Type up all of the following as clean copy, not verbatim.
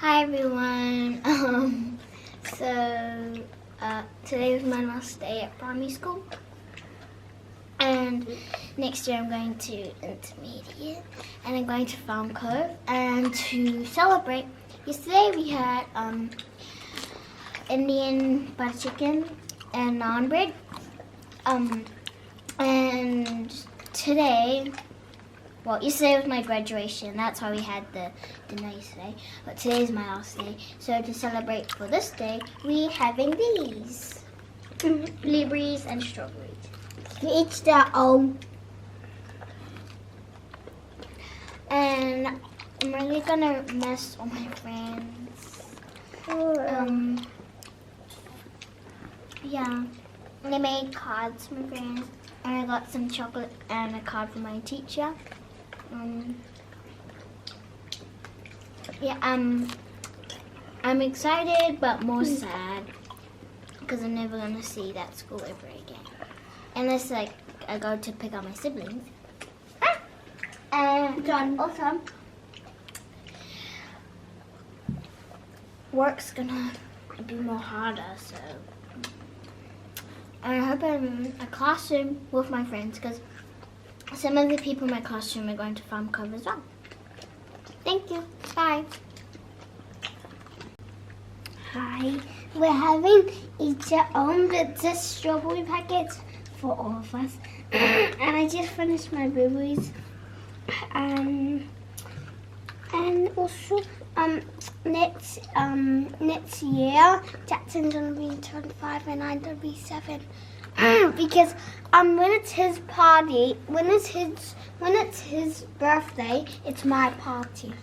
Hi everyone. Today was my last day at primary school, and next year I'm going to intermediate, and I'm going to Farm Cove. And to celebrate, yesterday we had Indian butter chicken and naan bread. And today. Well, yesterday was my graduation. That's why we had the dinner yesterday. But today is my last day. So to celebrate for this day, we're having these. Blueberries and strawberries. Each their own. And I'm really gonna miss all my friends. Yeah. And I made cards for my friends. And I got some chocolate and a card from my teacher. I'm excited but more sad because I'm never gonna see that school ever again, unless I go to pick up my siblings. And also, work's gonna be more harder, so I hope I'm in a classroom with my friends because some of the people in my classroom are going to Farm Cove as well. Thank you. Bye. Hi. We're having each our own the strawberry packets for all of us. And I just finished my blueberries. And also next year Jackson's gonna be 25 and I'm gonna be 7. Because when it's his party, when it's his birthday, it's my party.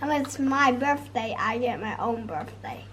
And when it's my birthday, I get my own birthday.